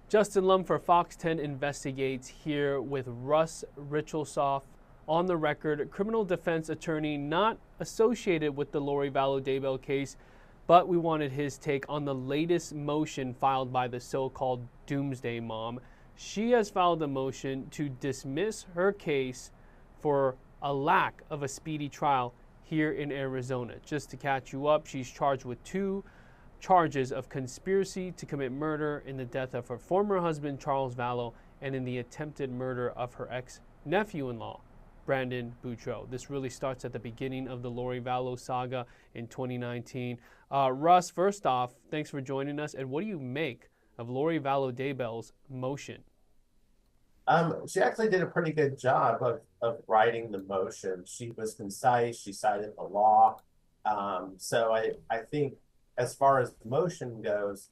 Justin Lum for Fox 10 Investigates here with Russ Richelsoph, on the record, criminal defense attorney not associated with the Lori Vallow Daybell case, but we wanted his take on the latest motion filed by the so-called Doomsday Mom. She has filed a motion to dismiss her case for a lack of a speedy trial here in Arizona. Just to catch you up, she's charged with two charges of conspiracy to commit murder in the death of her former husband, Charles Vallow, and in the attempted murder of her ex-nephew-in-law, Brandon Boudreaux. This really starts at the beginning of the Lori Vallow saga in 2019. Russ, first off, thanks for joining us. And what do you make of Lori Vallow Daybell's motion? She actually did a pretty good job of writing the motion. She was concise. She cited the law. So I think as far as the motion goes,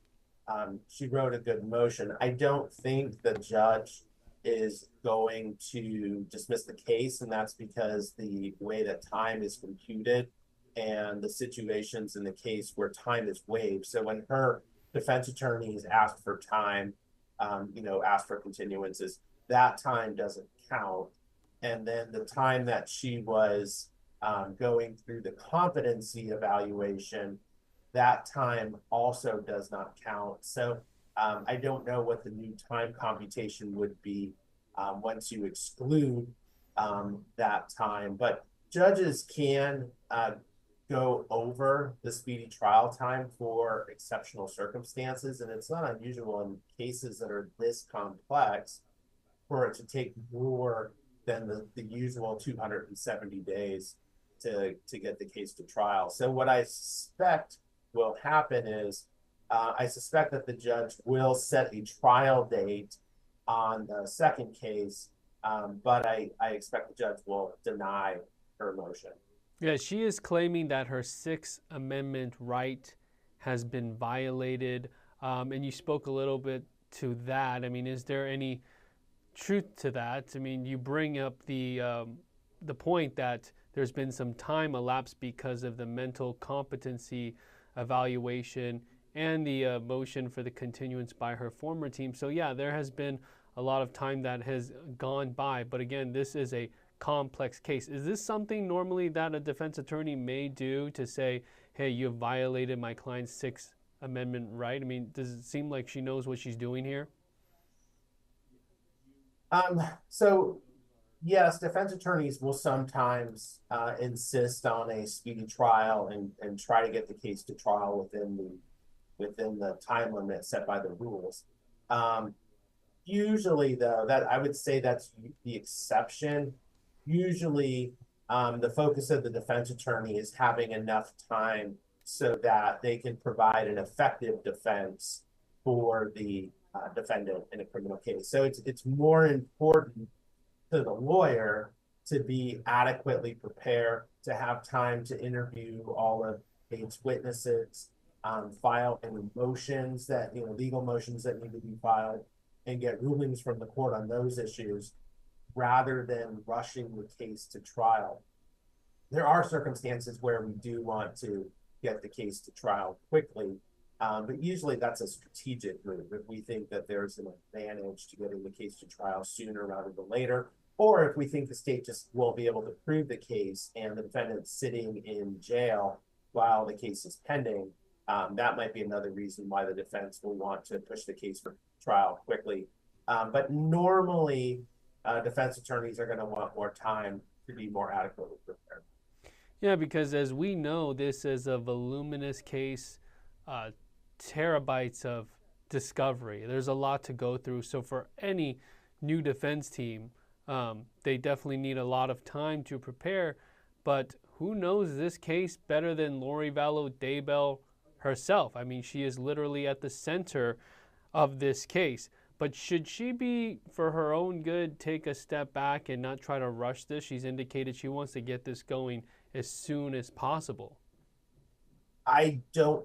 she wrote a good motion. I don't think the judge is going to dismiss the case, and that's because the way that time is computed and the situations in the case where time is waived. So when her defense attorneys asked for time, asked for continuances, that time doesn't count. And then the time that she was going through the competency evaluation, that time also does not count. So I don't know what the new time computation would be once you exclude that time. But judges can go over the speedy trial time for exceptional circumstances, and it's not unusual in cases that are this complex for it to take more than the usual 270 days to get the case to trial. So what I suspect will happen is I suspect that the judge will set a trial date on the second case, but I expect the judge will deny her motion. Yeah, she is claiming that her Sixth Amendment right has been violated. And you spoke a little bit to that. I mean, is there any truth to that? I mean, you bring up the point that there's been some time elapsed because of the mental competency evaluation and the motion for the continuance by her former team. So yeah, there has been a lot of time that has gone by. But again, this is a complex case. Is this something normally that a defense attorney may do to say, hey, you have violated my client's Sixth Amendment right? I mean, does it seem like she knows what she's doing here? So yes, defense attorneys will sometimes insist on a speedy trial and try to get the case to trial within the time limit set by the rules. Usually, though, that I would say that's the exception. Usually, the focus of the defense attorney is having enough time so that they can provide an effective defense for the defendant in a criminal case. So it's more important to the lawyer to be adequately prepared, to have time to interview all of its witnesses, file any motions that, legal motions that need to be filed, and get rulings from the court on those issues rather than rushing the case to trial. There are circumstances where we do want to get the case to trial quickly, but usually that's a strategic move. If we think that there's an advantage to getting the case to trial sooner rather than later, or if we think the state just won't be able to prove the case and the defendant's sitting in jail while the case is pending, that might be another reason why the defense will want to push the case for trial quickly. But normally, defense attorneys are going to want more time to be more adequately prepared. Yeah, because as we know, this is a voluminous case, terabytes of discovery. There's a lot to go through. So for any new defense team, they definitely need a lot of time to prepare. But who knows this case better than Lori Vallow Daybell herself? I mean, she is literally at the center of this case. But should she be, for her own good, take a step back and not try to rush this? She's indicated she wants to get this going as soon as possible. I don't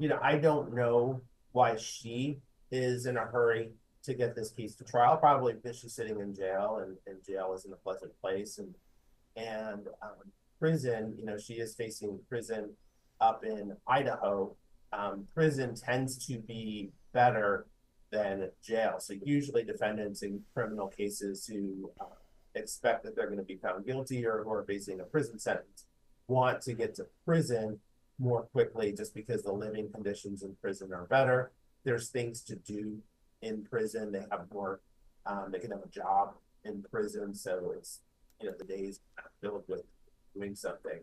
know why she is in a hurry to get this case to trial. Probably because she's sitting in jail, and jail isn't a pleasant place, and prison. She is facing prison up in Idaho. Prison tends to be better than jail. So usually defendants in criminal cases who expect that they're going to be found guilty or who are facing a prison sentence want to get to prison more quickly just because the living conditions in prison are better. There's things to do in prison. They have more, they can have a job in prison. So it's, the days filled with doing something.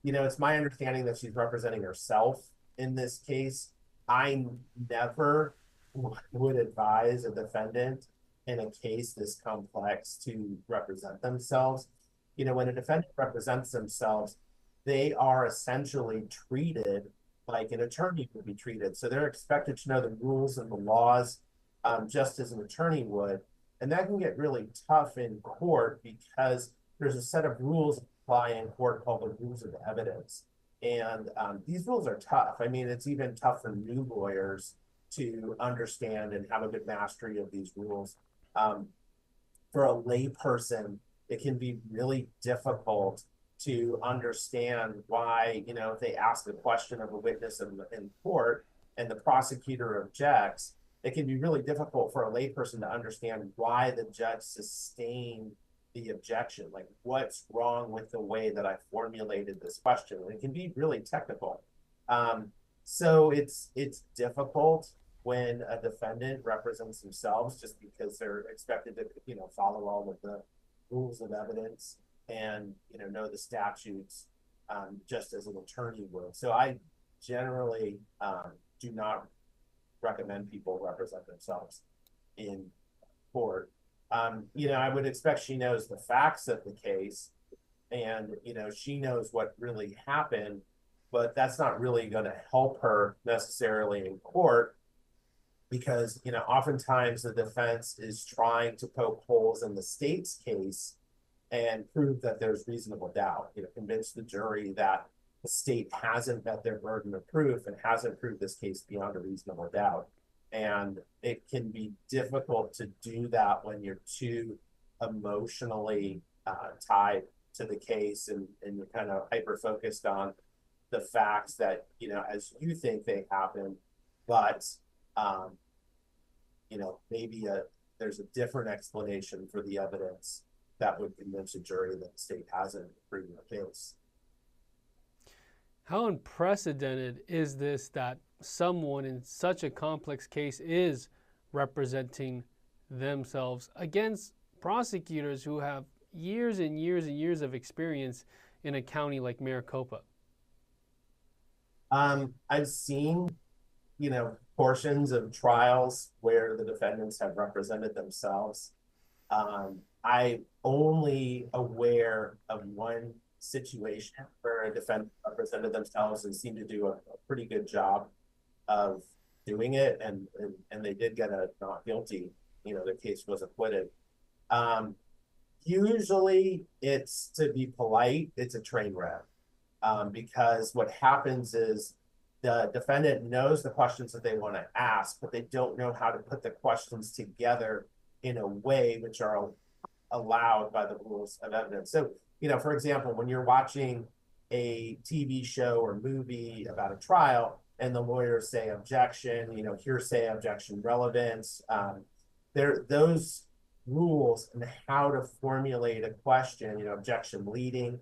It's my understanding that she's representing herself in this case. I never would advise a defendant in a case this complex to represent themselves. When a defendant represents themselves, they are essentially treated like an attorney would be treated. So they're expected to know the rules and the laws, just as an attorney would. And that can get really tough in court because there's a set of rules apply in court called the rules of evidence. And these rules are tough. I mean, it's even tough for new lawyers to understand and have a good mastery of these rules. For a lay person, it can be really difficult to understand why, if they ask a question of a witness in court and the prosecutor objects, it can be really difficult for a layperson to understand why the judge sustained the objection. Like, what's wrong with the way that I formulated this question? And it can be really technical. So it's difficult when a defendant represents themselves just because they're expected to, follow all of the rules of evidence and, know the statutes just as an attorney would. So I generally do not recommend people represent themselves in court. I would expect she knows the facts of the case and, she knows what really happened, but that's not really going to help her necessarily in court because, oftentimes the defense is trying to poke holes in the state's case and prove that there's reasonable doubt, convince the jury that the state hasn't met their burden of proof and hasn't proved this case beyond a reasonable doubt. And it can be difficult to do that when you're too emotionally tied to the case and you're kind of hyper-focused on the facts that, as you think they happened, but, maybe there's a different explanation for the evidence that would convince a jury that the state hasn't proven the case. How unprecedented is this that someone in such a complex case is representing themselves against prosecutors who have years and years and years of experience in a county like Maricopa? I've seen, portions of trials where the defendants have represented themselves. I'm only aware of one situation where a defendant represented themselves and seemed to do a pretty good job of doing it, and they did get a not guilty. The case was acquitted. Usually, it's to be polite. It's a train wreck, because what happens is the defendant knows the questions that they want to ask, but they don't know how to put the questions together in a way which are allowed by the rules of evidence. So, for example, when you're watching a TV show or movie about a trial and the lawyers say objection, hearsay, objection, relevance, those rules and how to formulate a question, objection leading,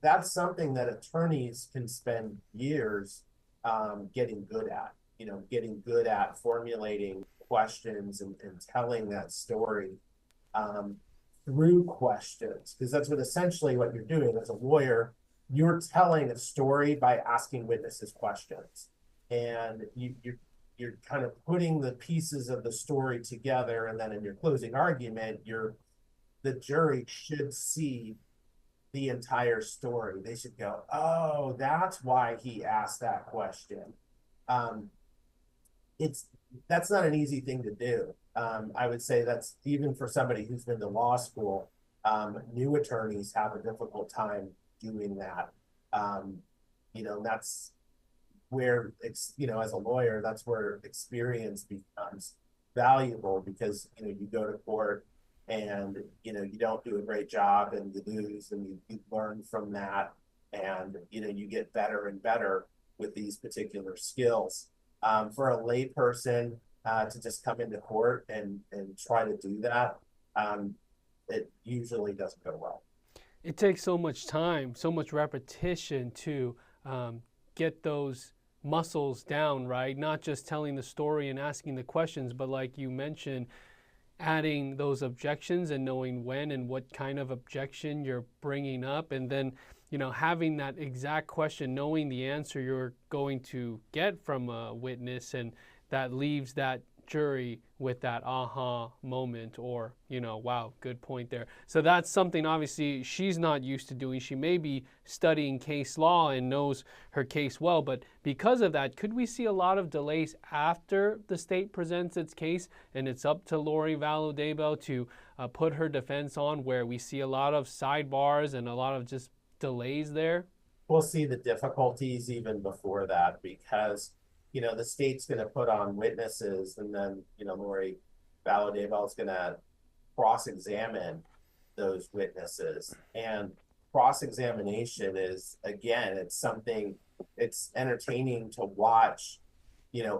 that's something that attorneys can spend years getting good at, getting good at formulating questions and telling that story through questions, because that's essentially what you're doing as a lawyer. You're telling a story by asking witnesses questions, and you're kind of putting the pieces of the story together, and then in your closing argument, the jury should see the entire story. They should go, oh, that's why he asked that question. That's not an easy thing to do. I would say that's even for somebody who's been to law school, new attorneys have a difficult time doing that. That's where it's, as a lawyer, that's where experience becomes valuable, because, you go to court and, you don't do a great job and you lose, and you learn from that. And, you get better and better with these particular skills. For a layperson to just come into court and try to do that, it usually doesn't go well. It takes so much time, so much repetition to get those muscles down, right? Not just telling the story and asking the questions, but like you mentioned, adding those objections and knowing when and what kind of objection you're bringing up, and then having that exact question, knowing the answer you're going to get from a witness, and that leaves that jury with that aha moment, or wow, good point there. So that's something obviously she's not used to doing. She may be studying case law and knows her case well, but because of that, could we see a lot of delays after the state presents its case and it's up to Lori Vallow Daybell to put her defense on, where we see a lot of sidebars and a lot of just delays there? We'll see the difficulties even before that, because the state's going to put on witnesses, and then Lori Vallow Daybell is going to cross-examine those witnesses. And cross-examination is, again, it's entertaining to watch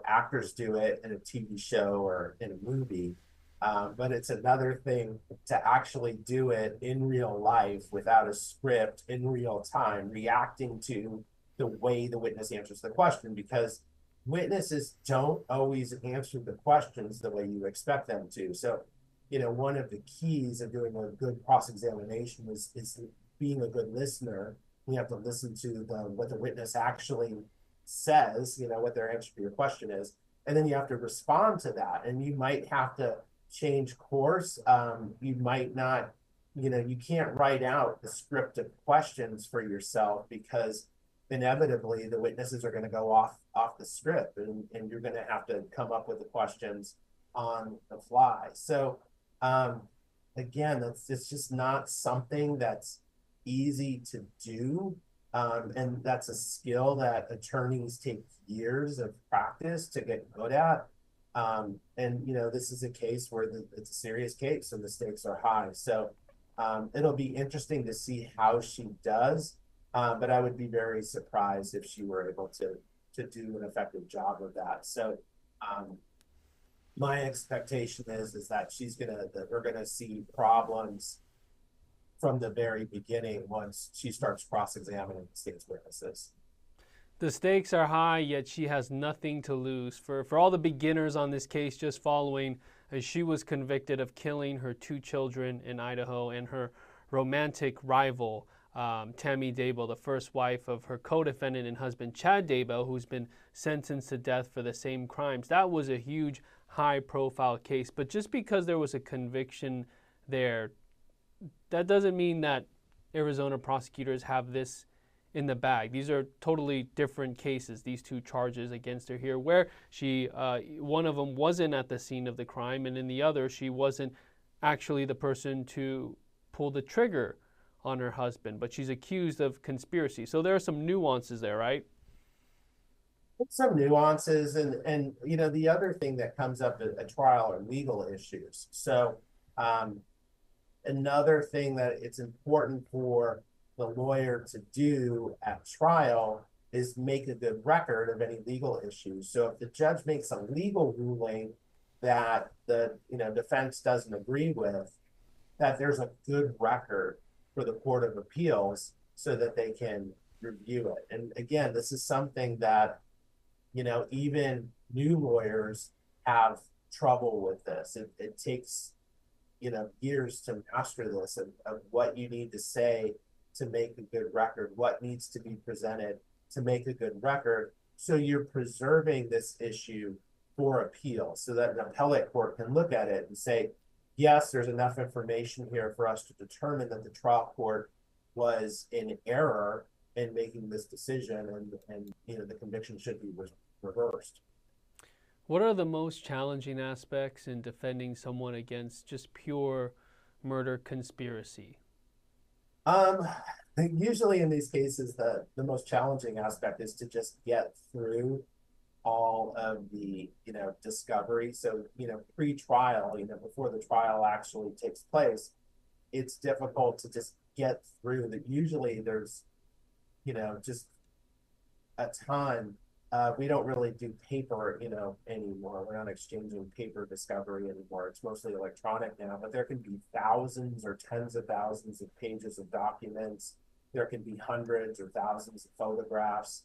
actors do it in a TV show or in a movie. But it's another thing to actually do it in real life without a script, in real time, reacting to the way the witness answers the question, because witnesses don't always answer the questions the way you expect them to. So, one of the keys of doing a good cross-examination is being a good listener. You have to listen to what the witness actually says, what their answer to your question is, and then you have to respond to that. And you might have to change course. You might not, you can't write out the script of questions for yourself, because inevitably the witnesses are going to go off the script, and you're going to have to come up with the questions on the fly. So again, it's just not something that's easy to do. And that's a skill that attorneys take years of practice to get good at. And this is a case where it's a serious case and the stakes are high. So it'll be interesting to see how she does. But I would be very surprised if she were able to do an effective job of that. So my expectation is that we're gonna see problems from the very beginning once she starts cross-examining the state's witnesses. The stakes are high, yet she has nothing to lose. For all the beginners on this case just following, as she was convicted of killing her 2 children in Idaho and her romantic rival, Tammy Daybell, the first wife of her co-defendant and husband, Chad Daybell, who's been sentenced to death for the same crimes. That was a huge, high-profile case. But just because there was a conviction there, that doesn't mean that Arizona prosecutors have this in the bag. These are totally different cases, these 2 charges against her here, where one of them wasn't at the scene of the crime, and in the other, she wasn't actually the person to pull the trigger on her husband, but she's accused of conspiracy. So there are some nuances there, right? Some nuances, and the other thing that comes up at a trial are legal issues. So another thing that it's important for the lawyer to do at trial is make a good record of any legal issues. So if the judge makes a legal ruling that the defense doesn't agree with, that there's a good record for the Court of Appeals so that they can review it. And again, this is something that even new lawyers have trouble with this. It takes years to master this, of what you need to say to make a good record, what needs to be presented to make a good record. So you're preserving this issue for appeal so that an appellate court can look at it and say, yes, there's enough information here for us to determine that the trial court was in error in making this decision, and the conviction should be reversed. What are the most challenging aspects in defending someone against just pure murder conspiracy? Usually in these cases, the most challenging aspect is to just get through all of the discovery. So pre-trial, before the trial actually takes place, it's difficult to just get through that. Usually there's just a ton we don't really do paper, anymore. We're not exchanging paper discovery anymore. It's mostly electronic now, but there can be thousands or tens of thousands of pages of documents. There can be hundreds or thousands of photographs.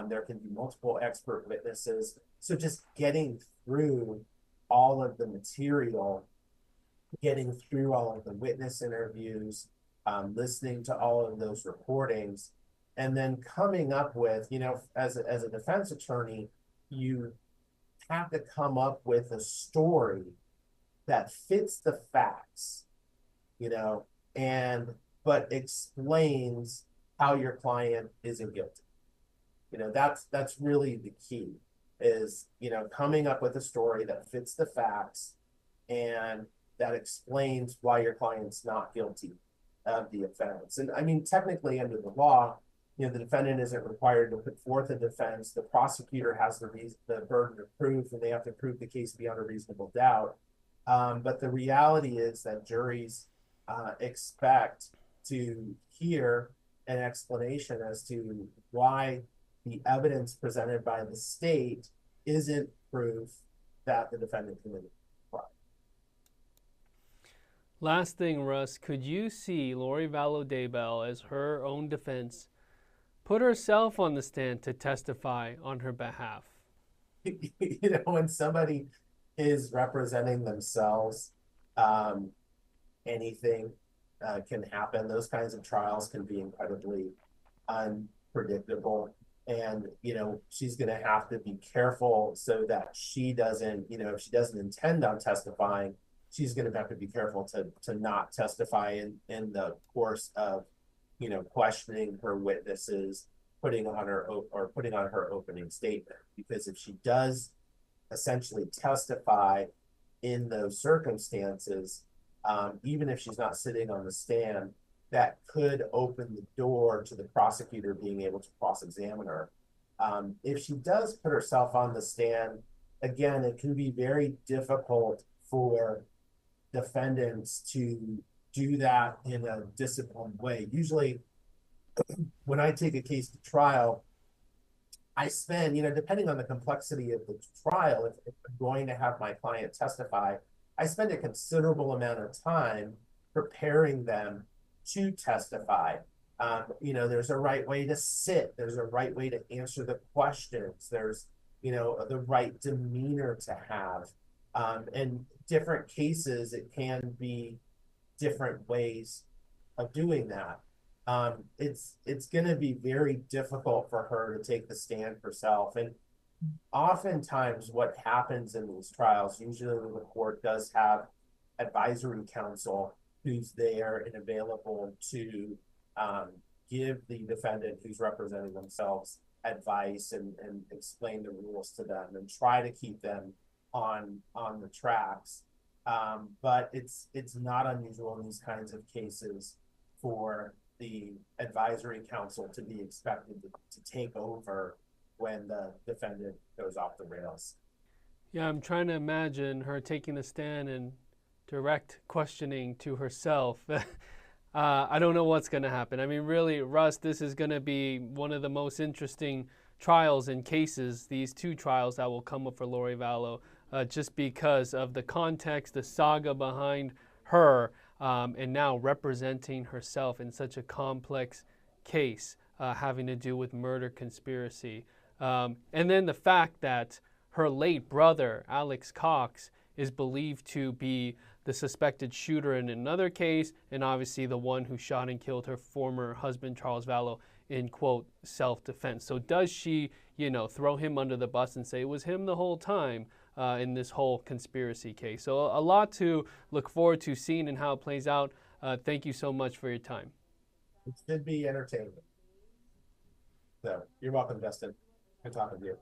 There can be multiple expert witnesses. So just getting through all of the material, getting through all of the witness interviews, listening to all of those recordings, and then coming up with, as a defense attorney, you have to come up with a story that fits the facts, and but explains how your client isn't guilty. That's really the key is, coming up with a story that fits the facts and that explains why your client's not guilty of the offense. And I mean, technically under the law, the defendant isn't required to put forth a defense. The prosecutor has the burden of proof, and they have to prove the case beyond a reasonable doubt. But the reality is that juries expect to hear an explanation as to why the evidence presented by the state isn't proof that the defendant committed crime. Last thing, Russ, could you see Lori Vallow Daybell as her own defense put herself on the stand to testify on her behalf? When somebody is representing themselves, anything can happen. Those kinds of trials can be incredibly unpredictable. And, she's going to have to be careful so that she doesn't, if she doesn't intend on testifying, she's going to have to be careful to not testify in the course of, questioning her witnesses, putting on her opening statement. Because if she does essentially testify in those circumstances, even if she's not sitting on the stand, that could open the door to the prosecutor being able to cross-examine her. If she does put herself on the stand, again, it can be very difficult for defendants to do that in a disciplined way. Usually, when I take a case to trial, I spend, depending on the complexity of the trial, if I'm going to have my client testify, I spend a considerable amount of time preparing them to testify. There's a right way to sit. There's a right way to answer the questions. There's, the right demeanor to have. And different cases, it can be different ways of doing that. It's going to be very difficult for her to take the stand herself. And oftentimes what happens in these trials, usually the court does have advisory counsel who's there and available to give the defendant who's representing themselves advice and explain the rules to them and try to keep them on the tracks. But it's not unusual in these kinds of cases for the advisory counsel to be expected to take over when the defendant goes off the rails. Yeah, I'm trying to imagine her taking the stand and direct questioning to herself. I don't know what's going to happen. I mean, really, Russ, this is going to be one of the most interesting trials and cases, these two trials that will come up for Lori Vallow, just because of the context, the saga behind her, and now representing herself in such a complex case having to do with murder conspiracy. And then the fact that her late brother, Alex Cox, is believed to be the suspected shooter in another case, and obviously the one who shot and killed her former husband, Charles Vallow, in, quote, self-defense. So does she, throw him under the bus and say it was him the whole time in this whole conspiracy case? So a lot to look forward to seeing and how it plays out. Thank you so much for your time. It should be entertaining. So you're welcome, Justin. Good talking to you.